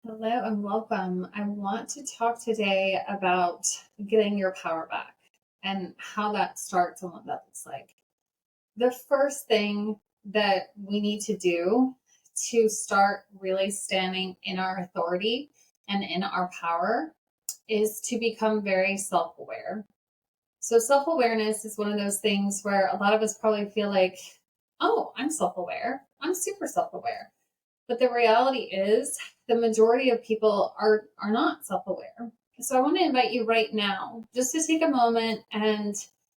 Hello and welcome. I want to talk today about getting your power back and how that starts and what that looks like. The first thing that we need to do to start really standing in our authority and in our power is to become very self aware. So, self awareness is one of those things where a lot of us probably feel like, oh, I'm self aware. I'm super self aware. But the reality is, the majority of people are not self-aware. So I want to invite you right now just to take a moment and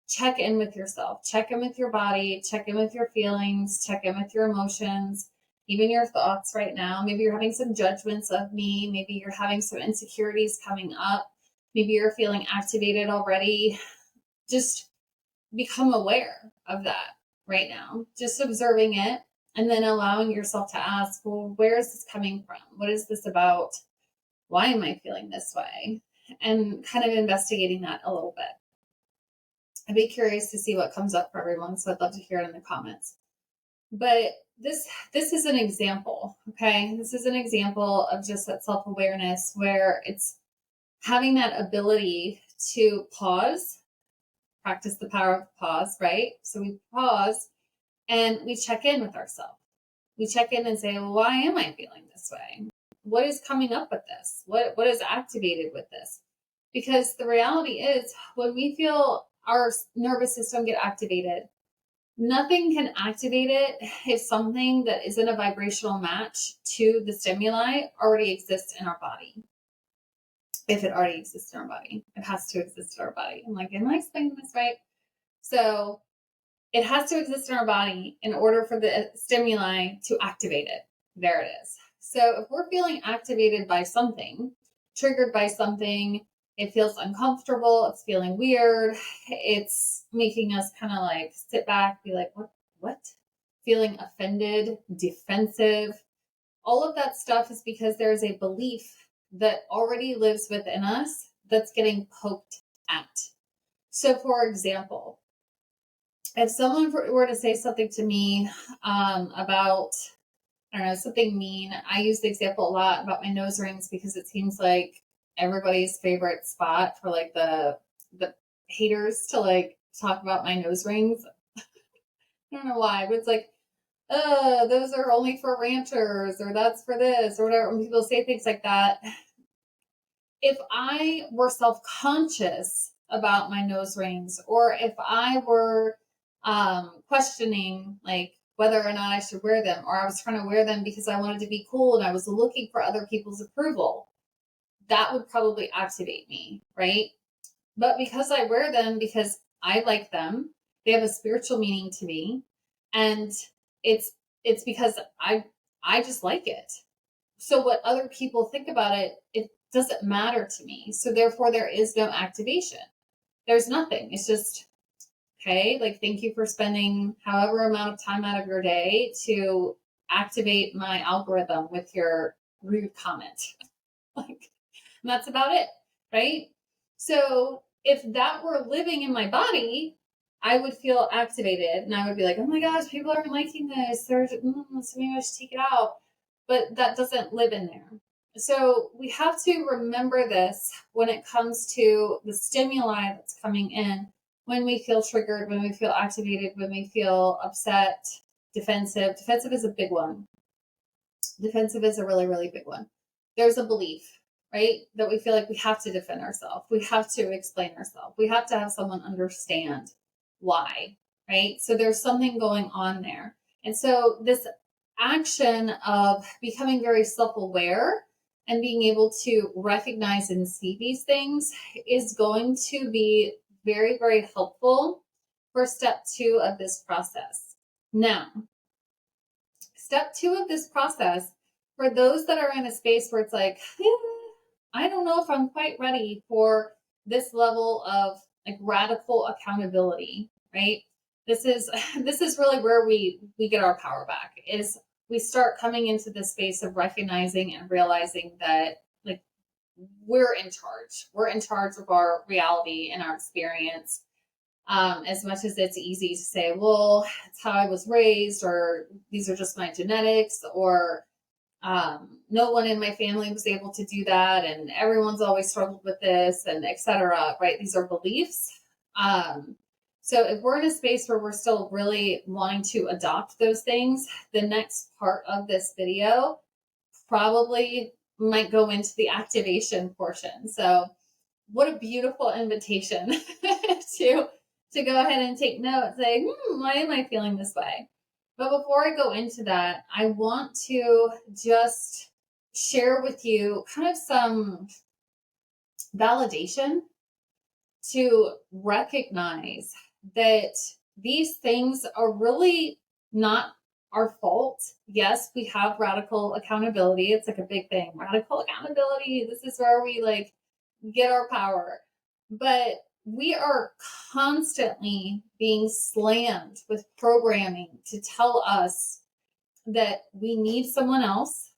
check in with yourself, check in with your body, check in with your feelings, check in with your emotions, even your thoughts right now. Maybe you're having some judgments of me. Maybe you're having some insecurities coming up. Maybe you're feeling activated already. Just become aware of that right now, just observing it and then allowing yourself to ask, well, where is this coming from? What is this about? Why am I feeling this way? And kind of investigating that a little bit. I'd be curious to see what comes up for everyone, so I'd love to hear it in the comments. But this is an example, okay? This is an example of just that self-awareness where it's having that ability to pause, practice the power of pause, right? So we pause and we check in with ourselves. We check in and say, well, why am I feeling this way? What is coming up with this? What is activated with this? Because the reality is, when we feel our nervous system get activated, nothing can activate it if something that isn't a vibrational match to the stimuli already exists in our body. If it already exists in our body, it has to exist in our body. I'm like, am I explaining this right? So it has to exist in our body in order for the stimuli to activate it. There it is. So if we're feeling activated by something, triggered by something, it feels uncomfortable, it's feeling weird, it's making us kind of like sit back, be like, what? Feeling offended, defensive. All of that stuff is because there's a belief that already lives within us that's getting poked at. So for example, if someone were to say something to me about, I don't know, something mean, I use the example a lot about my nose rings because it seems like everybody's favorite spot for like the haters to like talk about my nose rings. I don't know why, but it's like, those are only for ranchers, or that's for this, or whatever. When people say things like that, if I were self-conscious about my nose rings, or if I were questioning like whether or not I should wear them, or I was trying to wear them because I wanted to be cool and I was looking for other people's approval, that would probably activate me, right? But because I wear them because I like them, they have a spiritual meaning to me, and it's because I just like it. So what other people think about it, it doesn't matter to me. So therefore there is no activation. There's nothing. It's just, okay, like, thank you for spending however amount of time out of your day to activate my algorithm with your rude comment. Like, and that's about it, right? So if that were living in my body, I would feel activated and I would be like, oh my gosh, people aren't liking this. So maybe I should take it out. But that doesn't live in there. So we have to remember this when it comes to the stimuli that's coming in. When we feel triggered, when we feel activated, when we feel upset, defensive. Defensive is a big one. Defensive is a really, really big one. There's a belief, right? That we feel like we have to defend ourselves. We have to explain ourselves. We have to have someone understand why, right? So there's something going on there. And so this action of becoming very self-aware and being able to recognize and see these things is going to be very, very helpful for step 2 of this process. Now, step 2 of this process, for those that are in a space where it's like, I don't know if I'm quite ready for this level of like radical accountability, right? This is really where we get our power back, is we start coming into this space of recognizing and realizing that like we're in charge. We're in charge of our reality and our experience. As much as it's easy to say, well, it's how I was raised, or these are just my genetics, or No one in my family was able to do that, and everyone's always struggled with this, and etc. Right? These are beliefs. Um, so if we're in a space where we're still really wanting to adopt those things, the next part of this video probably might go into the activation portion. So what a beautiful invitation to go ahead and take note, say, why am I feeling this way? But before I go into that, I want to just share with you kind of some validation to recognize that these things are really not our fault. Yes, we have radical accountability. It's like a big thing. Radical accountability. This is where we like get our power. But we are constantly being slammed with programming to tell us that we need someone else,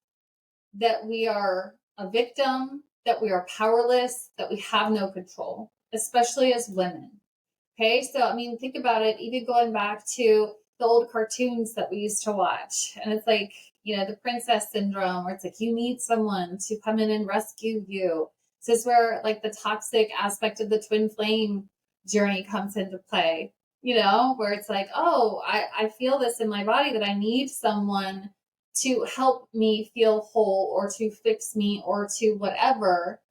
that we are a victim, that we are powerless, that we have no control, especially as women. Okay, so I mean, think about it, even going back to the old cartoons that we used to watch. And it's like, the princess syndrome, where it's like you need someone to come in and rescue you. This is where like the toxic aspect of the twin flame journey comes into play, where it's like, oh, I feel this in my body that I need someone to help me feel whole or to fix me or to whatever.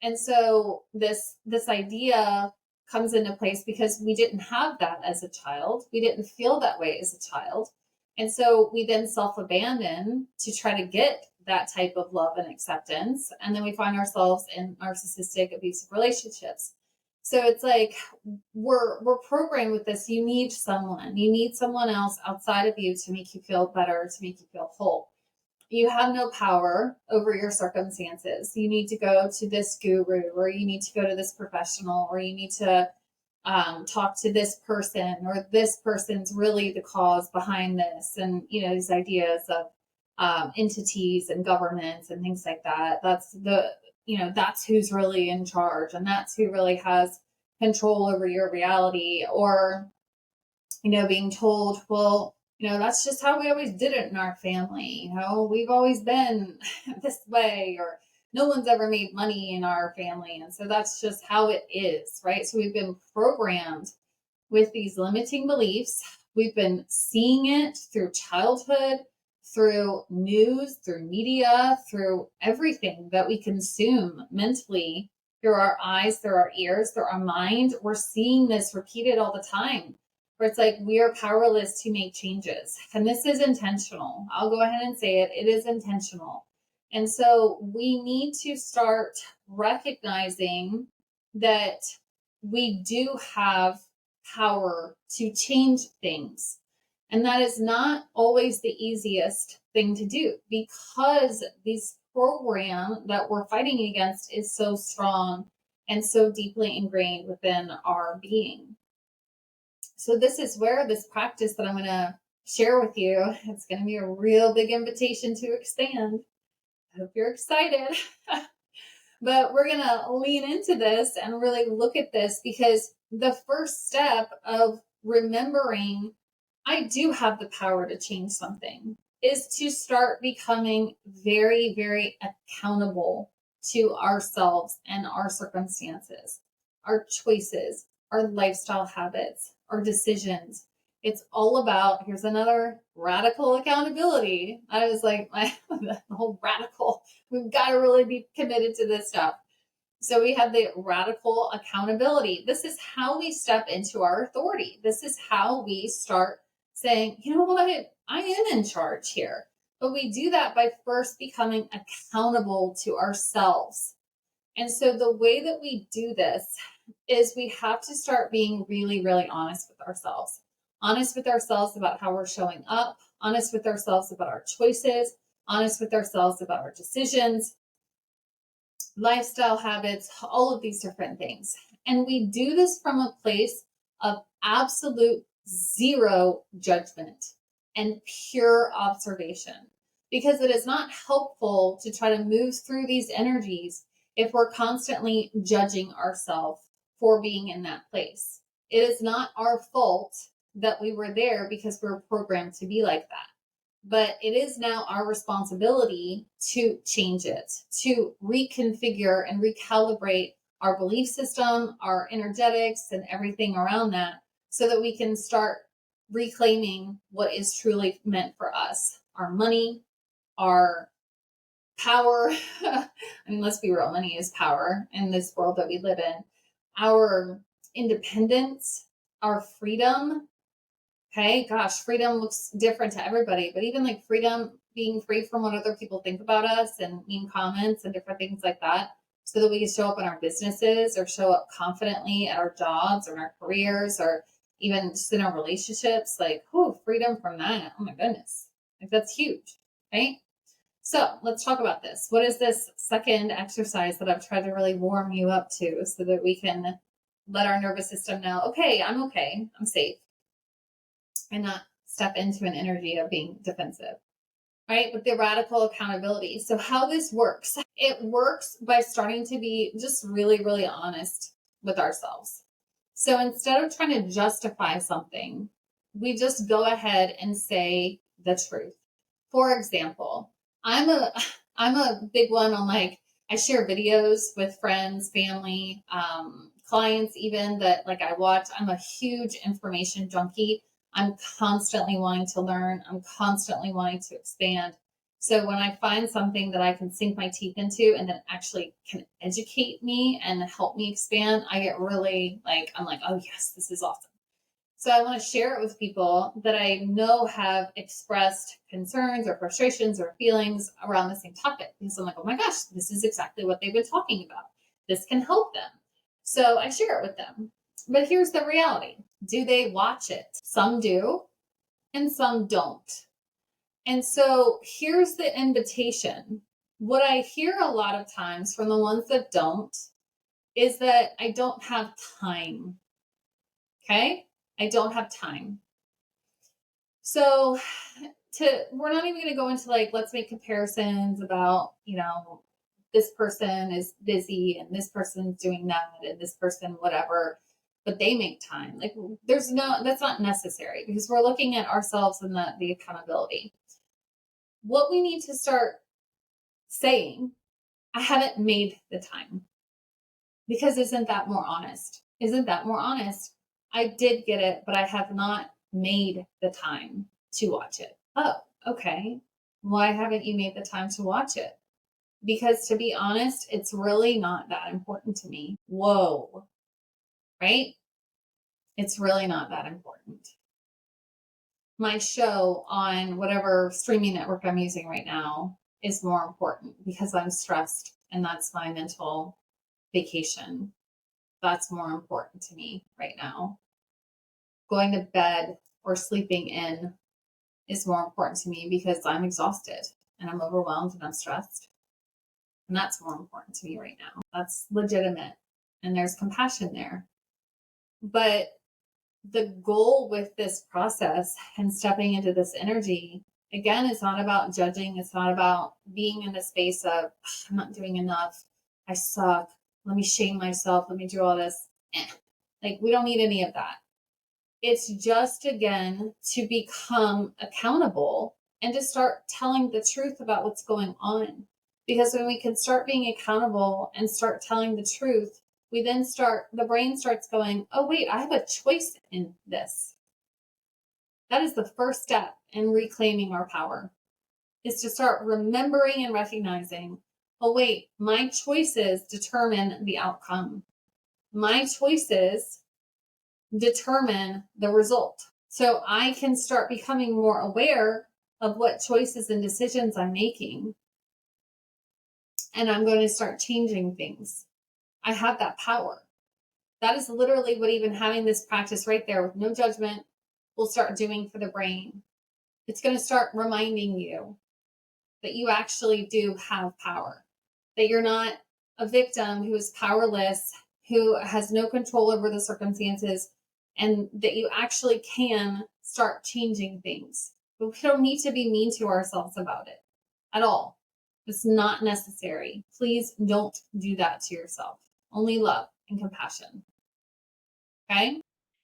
And so this idea comes into place because we didn't have that as a child. We didn't feel that way as a child. And so we then self-abandon to try to get that type of love and acceptance. And then we find ourselves in narcissistic abusive relationships. So it's like we're programmed with this. You need someone else outside of you to make you feel better, to make you feel whole. You have no power over your circumstances. You need to go to this guru, or you need to go to this professional, or you need to talk to this person, or this person's really the cause behind this. And, these ideas of entities and governments and things like that. That's who's really in charge, and that's who really has control over your reality. Or, being told, well, that's just how we always did it in our family. We've always been this way, or no one's ever made money in our family. And so that's just how it is, right? So we've been programmed with these limiting beliefs. We've been seeing it through childhood, through news, through media, through everything that we consume mentally, through our eyes, through our ears, through our mind. We're seeing this repeated all the time, where it's like we are powerless to make changes. And this is intentional. I'll go ahead and say it. It is intentional. And so we need to start recognizing that we do have power to change things. And that is not always the easiest thing to do, because this program that we're fighting against is so strong and so deeply ingrained within our being. So this is where this practice that I'm going to share with you, it's going to be a real big invitation to expand. I hope you're excited. But we're going to lean into this and really look at this, because the first step of remembering I do have the power to change something is to start becoming very, very accountable to ourselves and our circumstances, our choices, our lifestyle habits, our decisions. It's all about, here's another radical accountability. I was like, the whole radical, we've got to really be committed to this stuff. So we have the radical accountability. This is how we step into our authority. This is how we start saying, you know what, I am in charge here. But we do that by first becoming accountable to ourselves. And so the way that we do this is we have to start being really, really honest with ourselves. Honest with ourselves about how we're showing up, honest with ourselves about our choices, honest with ourselves about our decisions, lifestyle habits, all of these different things. And we do this from a place of absolute zero judgment and pure observation, because it is not helpful to try to move through these energies if we're constantly judging ourselves for being in that place. It is not our fault that we were there because we're programmed to be like that. But it is now our responsibility to change it, to reconfigure and recalibrate our belief system, our energetics, and everything around that so that we can start reclaiming what is truly meant for us, our money, our power. I mean, let's be real, money is power in this world that we live in. Our independence, our freedom. Okay, gosh, freedom looks different to everybody, but even like freedom, being free from what other people think about us and mean comments and different things like that, so that we can show up in our businesses or show up confidently at our jobs or in our careers or even just in our relationships. Like, oh, freedom from that. Oh my goodness. Like, that's huge, right? So let's talk about this. What is this second exercise that I've tried to really warm you up to so that we can let our nervous system know, okay, I'm safe, and not step into an energy of being defensive, right? With the radical accountability. So, how this works, it works by starting to be just really, really honest with ourselves. So, instead of trying to justify something, we just go ahead and say the truth. For example, I'm a I'm a big one on, like, I share videos with friends, family, clients, even that like I watch. I'm a huge information junkie. I'm constantly wanting to learn. I'm constantly wanting to expand. So when I find something that I can sink my teeth into and that actually can educate me and help me expand, I get really like, I'm like, oh yes, this is awesome. So I want to share it with people that I know have expressed concerns or frustrations or feelings around the same topic. Because I'm like, oh my gosh, this is exactly what they've been talking about. This can help them. So I share it with them. But here's the reality. Do they watch it? Some do, and some don't. And so here's the invitation. What I hear a lot of times from the ones that don't is that I don't have time. Okay? I don't have time. So we're not even going to go into like, let's make comparisons about, this person is busy and this person's doing that and this person, whatever, but they make time. Like, that's not necessary because we're looking at ourselves and the accountability. What we need to start saying, I haven't made the time, because isn't that more honest? Isn't that more honest? I did get it, but I have not made the time to watch it. Oh, okay. Why haven't you made the time to watch it? Because to be honest, it's really not that important to me. Whoa, right? It's really not that important. My show on whatever streaming network I'm using right now is more important because I'm stressed, and that's my mental vacation. That's more important to me right now. Going to bed or sleeping in is more important to me because I'm exhausted and I'm overwhelmed and I'm stressed. And that's more important to me right now. That's legitimate. And there's compassion there. But the goal with this process and stepping into this energy, again, is not about judging. It's not about being in the space of, I'm not doing enough. I suck. Let me shame myself. Let me do all this. Like, we don't need any of that. It's just, again, to become accountable and to start telling the truth about what's going on. Because when we can start being accountable and start telling the truth, we then the brain starts going, oh, wait, I have a choice in this. That is the first step in reclaiming our power, is to start remembering and recognizing, oh, wait, my choices determine the outcome. My choices determine the result. So I can start becoming more aware of what choices and decisions I'm making. And I'm going to start changing things. I have that power. That is literally what even having this practice right there with no judgment will start doing for the brain. It's going to start reminding you that you actually do have power, that you're not a victim who is powerless, who has no control over the circumstances, and that you actually can start changing things. But we don't need to be mean to ourselves about it at all. It's not necessary. Please don't do that to yourself. Only love and compassion. Okay?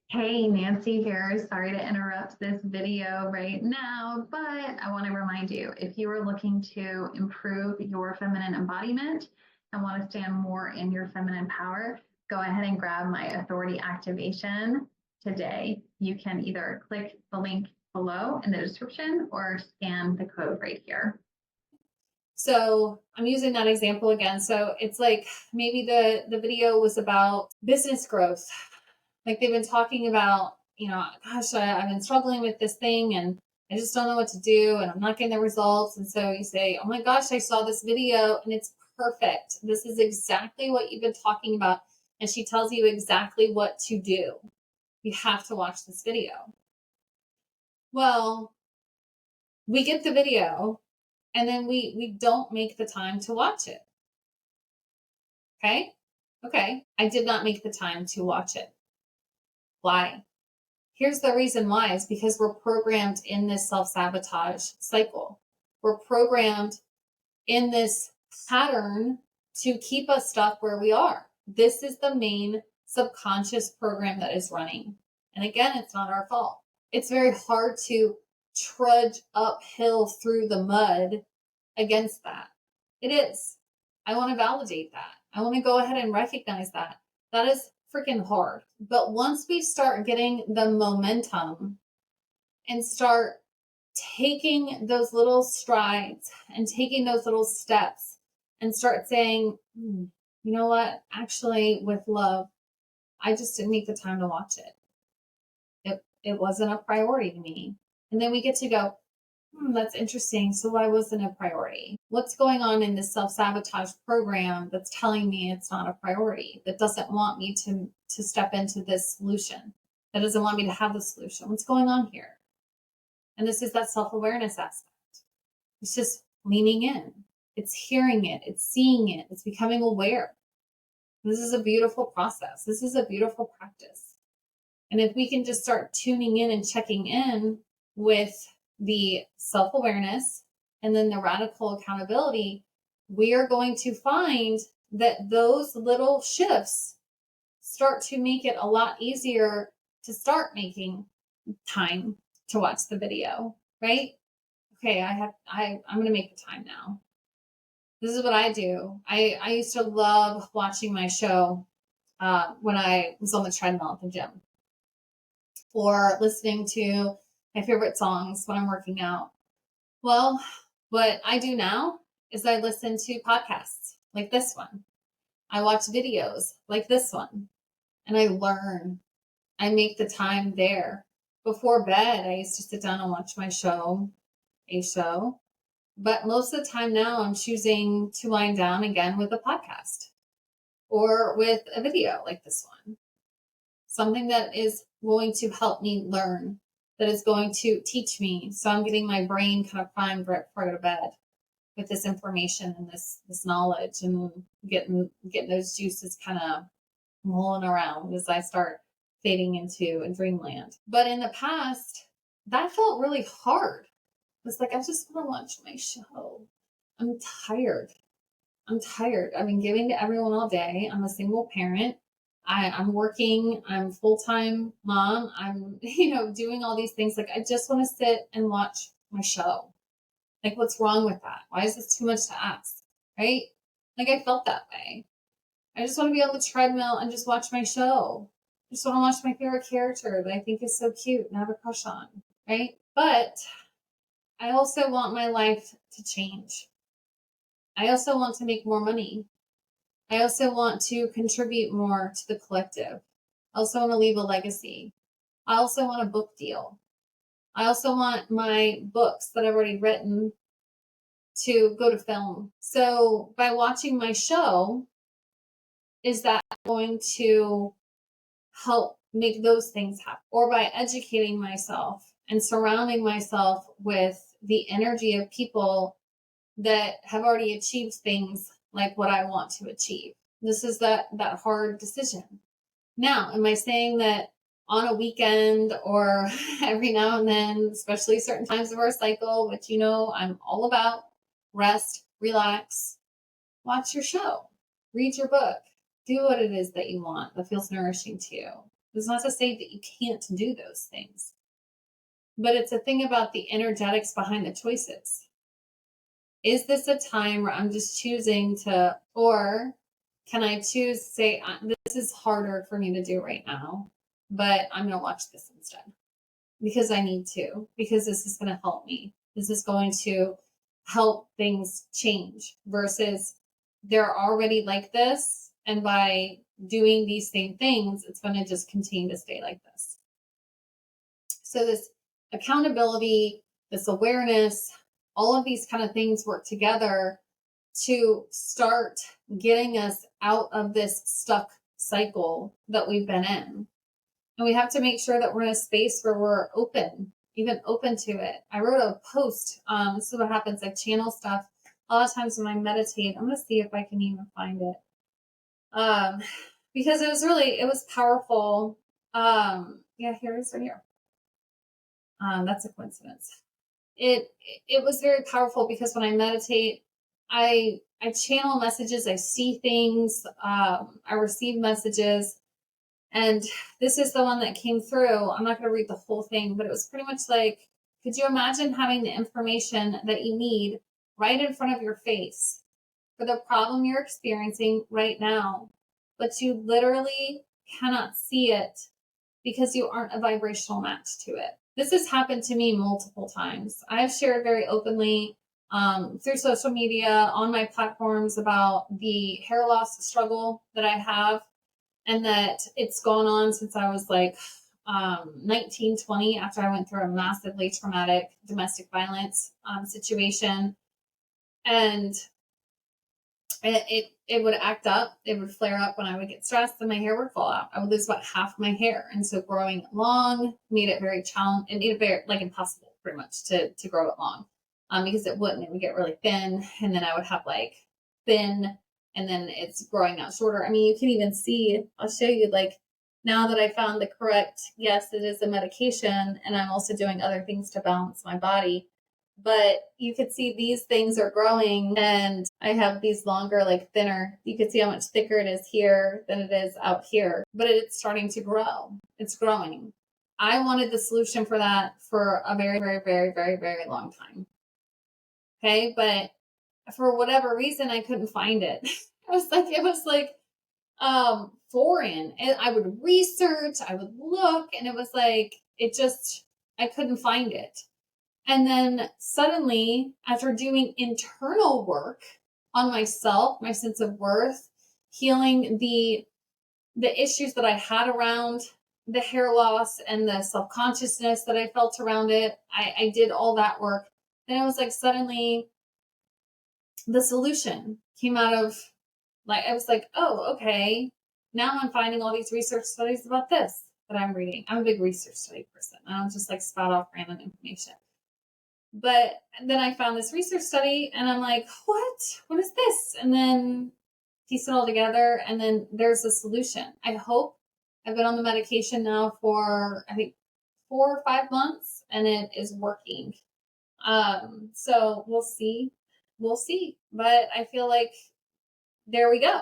Hey, Nancy here. Sorry to interrupt this video right now, but I want to remind you, if you are looking to improve your feminine embodiment and want to stand more in your feminine power, go ahead and grab my authority activation today. You can either click the link below in the description or scan the code right here. So I'm using that example again. So it's like maybe the video was about business growth. Like they've been talking about, gosh, I've been struggling with this thing and I just don't know what to do and I'm not getting the results. And so you say, oh my gosh, I saw this video and it's perfect. This is exactly what you've been talking about. And she tells you exactly what to do. You have to watch this video. Well, we get the video and then we don't make the time to watch it. Okay, I did not make the time to watch it. Why? Here's the reason why, is because we're programmed in this self-sabotage cycle. We're programmed in this pattern to keep us stuck where we are. This is the main subconscious program that is running. And again, it's not our fault. It's very hard to trudge uphill through the mud against that. It is. I want to validate that. I want to go ahead and recognize that. That is freaking hard. But once we start getting the momentum and start taking those little strides and taking those little steps and start saying, you know what? Actually, with love, I just didn't make the time to watch it. It wasn't a priority to me. And then we get to go, that's interesting. So why wasn't it a priority? What's going on in this self-sabotage program that's telling me it's not a priority, that doesn't want me to step into this solution, that doesn't want me to have the solution? What's going on here? And this is that self-awareness aspect. It's just leaning in. It's hearing it. It's seeing it. It's becoming aware. This is a beautiful process. This is a beautiful practice. And if we can just start tuning in and checking in with the self awareness and then the radical accountability, we are going to find that those little shifts start to make it a lot easier to start making time to watch the video, right? Okay, I'm going to make the time now. This is what I do. I used to love watching my show when I was on the treadmill at the gym, or listening to my favorite songs when I'm working out. Well, what I do now is I listen to podcasts like this one. I watch videos like this one, and I learn. I make the time there. Before bed, I used to sit down and watch my show, a show. But most of the time now, I'm choosing to wind down again with a podcast or with a video like this one. Something that is going to help me learn, that is going to teach me. So I'm getting my brain kind of primed right before I go to bed with this information and this knowledge, and getting those juices kind of mulling around as I start fading into a dreamland. But in the past, that felt really hard. It's like, I just want to watch my show. I'm tired. I've been giving to everyone all day. I'm a single parent. I'm working. I'm full-time mom. I'm, doing all these things. Like, I just want to sit and watch my show. Like, what's wrong with that? Why is this too much to ask? Right? Like, I felt that way. I just want to be on the treadmill and just watch my show. I just want to watch my favorite character that I think is so cute and have a crush on. Right? But I also want my life to change. I also want to make more money. I also want to contribute more to the collective. I also want to leave a legacy. I also want a book deal. I also want my books that I've already written to go to film. So by watching my show, is that going to help make those things happen? Or by educating myself and surrounding myself with the energy of people that have already achieved things like what I want to achieve. This is that hard decision. Now, am I saying that on a weekend or every now and then, especially certain times of our cycle, which I'm all about, rest, relax, watch your show, read your book, do what it is that you want that feels nourishing to you. It's not to say that you can't do those things, but it's a thing about the energetics behind the choices. Is this a time where I'm just choosing to, or can I choose to say, this is harder for me to do right now, but I'm going to watch this instead because I need to, because this is going to help me. This is going to help things change versus they're already like this. And by doing these same things, it's going to just continue to stay like this. So this accountability, this awareness, all of these kind of things work together to start getting us out of this stuck cycle that we've been in. And we have to make sure that we're in a space where we're open, even open to it. I wrote a post. This is what happens. I channel stuff. A lot of times when I meditate, I'm going to see if I can even find it. Because it was powerful. Yeah, here it is right here. That's a coincidence. It was very powerful because when I meditate, I channel messages, I see things, I receive messages, and this is the one that came through. I'm not going to read the whole thing, but it was pretty much like, could you imagine having the information that you need right in front of your face for the problem you're experiencing right now, but you literally cannot see it because you aren't a vibrational match to it. This has happened to me multiple times. I've shared very openly through social media on my platforms about the hair loss struggle that I have, and that it's gone on since I was like 19, 20, after I went through a massively traumatic domestic violence situation. And it would act up. It would flare up when I would get stressed, and my hair would fall out. I would lose about half my hair, and so growing it long made it very challenging. It made it very like impossible, pretty much, to grow it long, because it wouldn't. It would get really thin, and then I would have like thin, and then it's growing out shorter. I mean, you can even see. I'll show you like now that I found the correct. Yes, it is a medication, and I'm also doing other things to balance my body. But you could see these things are growing, and I have these longer, like thinner. You could see how much thicker it is here than it is out here, but it's starting to grow. It's growing. I wanted the solution for that for a very, very, very, very, very long time. Okay. But for whatever reason, I couldn't find it. It was like foreign. And I would research, I would look, and it was like, I couldn't find it. And then suddenly, after doing internal work on myself, my sense of worth, healing the issues that I had around the hair loss and the self-consciousness that I felt around it, I did all that work. And it was like suddenly the solution came out of, like, I was like, oh, okay. Now I'm finding all these research studies about this that I'm reading. I'm a big research study person. I don't just like spout off random information. But then I found this research study, and I'm like, what is this? And then piece it all together, and then there's a solution. I hope. I've been on the medication now for, I think, 4 or 5 months, and it is working. So we'll see. But I feel like there we go.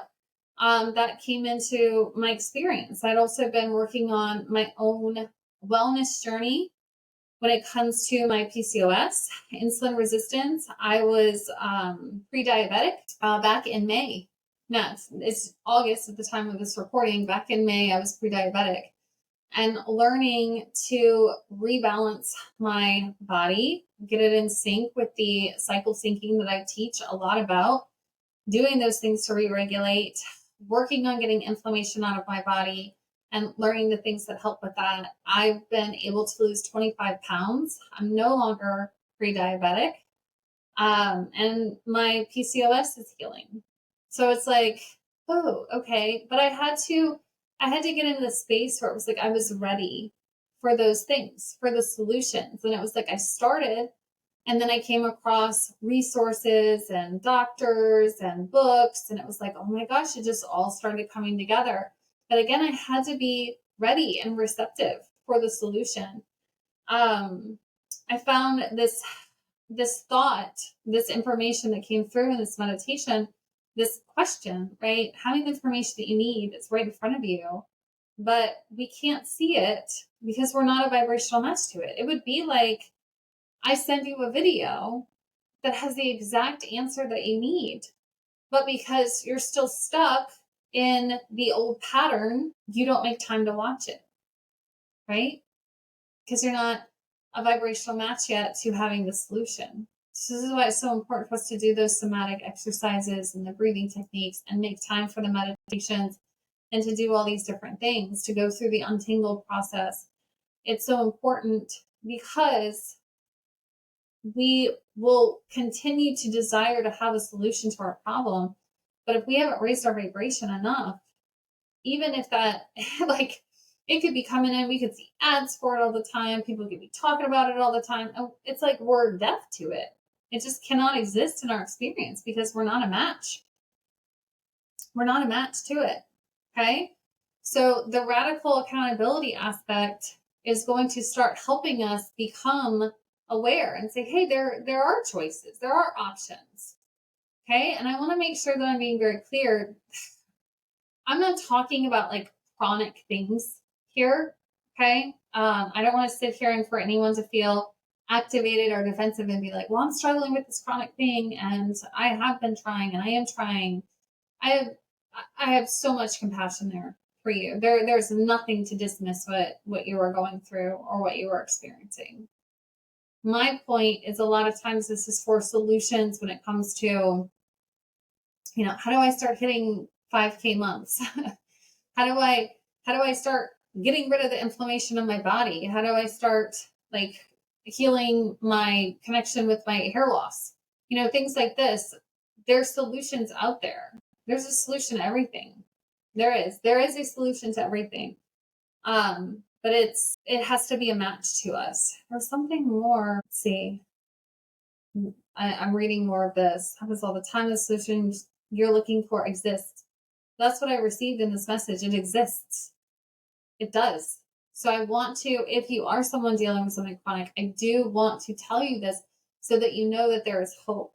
That came into my experience. I'd also been working on my own wellness journey when it comes to my PCOS, insulin resistance. I was pre-diabetic back in May. No, it's August at the time of this recording. Back in May, I was pre-diabetic, and learning to rebalance my body, get it in sync with the cycle syncing that I teach a lot about, doing those things to re-regulate, working on getting inflammation out of my body, and learning the things that help with that. I've been able to lose 25 pounds. I'm no longer pre-diabetic. And my PCOS is healing. So it's like, oh, okay. But I had to get into the space where it was like, I was ready for those things, for the solutions. And it was like, I started, and then I came across resources and doctors and books, and it was like, oh my gosh, it just all started coming together. But again, I had to be ready and receptive for the solution. I found this thought, this information that came through in this meditation, this question, right? Having the information that you need, it's right in front of you. but we can't see it because we're not a vibrational match to it. It would be like I send you a video that has the exact answer that you need, but because you're still stuck in the old pattern, you don't make time to watch it, right? Because you're not a vibrational match yet to having the solution. So this is why it's so important for us to do those somatic exercises and the breathing techniques and make time for the meditations and to do all these different things to go through the untangled process. It's so important because we will continue to desire to have a solution to our problem. But if we haven't raised our vibration enough, even if that, like, it could be coming in, we could see ads for it all the time. People could be talking about it all the time. It's like we're deaf to it. It just cannot exist in our experience because we're not a match. We're not a match to it. Okay. So the radical accountability aspect is going to start helping us become aware and say, hey, there are choices, there are options. Okay. And I want to make sure that I'm being very clear. I'm not talking about like chronic things here. Okay. I don't want to sit here and for anyone to feel activated or defensive and be like, well, I'm struggling with this chronic thing and I have been trying and I am trying. I have I have so much compassion there for you. There's nothing to dismiss what you are going through or what you are experiencing. My point is a lot of times this is for solutions when it comes to, how do I start hitting 5K months? how do I start getting rid of the inflammation in my body? How do I start like healing my connection with my hair loss? Things like this. There's solutions out there. There's a solution to everything. There is a solution to everything. But it has to be a match to us. There's something more. Let's see. I'm reading more of this. Happens all the time. The solution you're looking for exists. That's what I received in this message. It exists. It does. So I want to, if you are someone dealing with something chronic, I do want to tell you this so that you know that there is hope.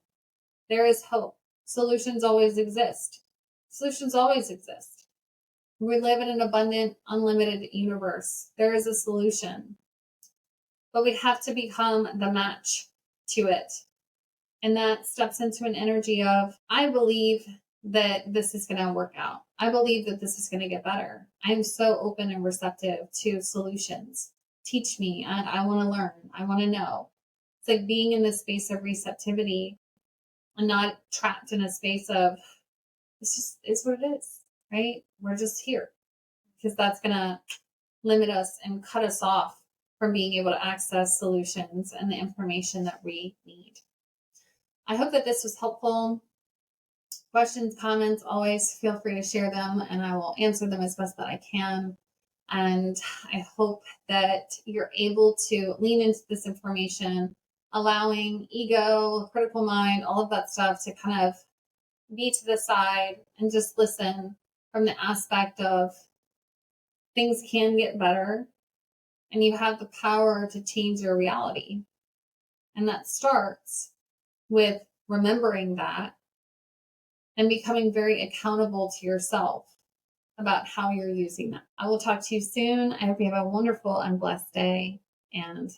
There is hope. Solutions always exist. Solutions always exist. We live in an abundant, unlimited universe. There is a solution. But we have to become the match to it. And that steps into an energy of, I believe that this is going to work out. I believe that this is going to get better. I am so open and receptive to solutions. Teach me. I want to learn. I want to know. It's like being in this space of receptivity and not trapped in a space of, it's just is what it is, right? We're just here because that's going to limit us and cut us off from being able to access solutions and the information that we need. I hope that this was helpful. Questions, comments, always feel free to share them and I will answer them as best that I can. And I hope that you're able to lean into this information, allowing ego, critical mind, all of that stuff to kind of be to the side and just listen from the aspect of things can get better and you have the power to change your reality. And that starts with remembering that and becoming very accountable to yourself about how you're using that. I will talk to you soon. I hope you have a wonderful and blessed day and